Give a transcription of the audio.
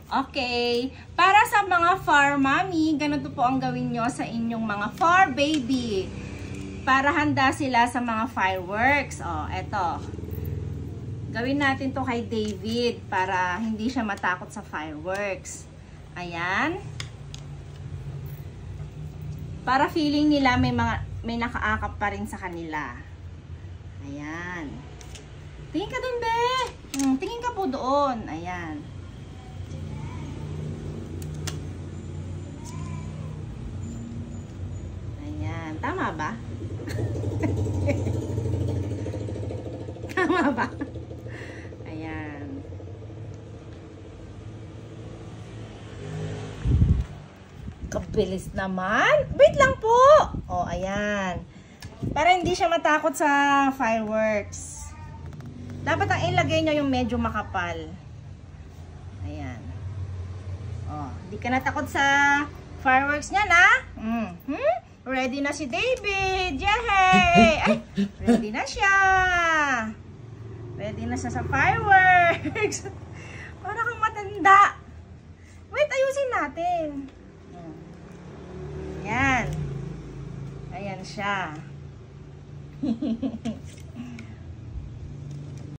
Okay. Para sa mga far mommy, ganito po ang gawin nyo sa inyong mga far baby. Para handa sila sa mga fireworks. O, eto. Gawin natin to kay David para hindi siya matakot sa fireworks. Ayan. Para feeling nila may nakaakap pa rin sa kanila. Ayan. Tingin ka dun, be. Tingin ka po doon. Ayan. Ayan. Tama ba? Tama ba? Ayan. Kabilis naman. Wait lang po. O, ayan. Para hindi siya matakot sa fireworks. Dapat ang ilagay nyo yung medyo makapal. Ayan. O, hindi ka natakot sa fireworks niya, na? Ready na si David. Yay! Ay, ready na siya. Ready na siya sa fireworks. Para kang matanda. Wait, ayusin natin. Ayan. Ayan siya.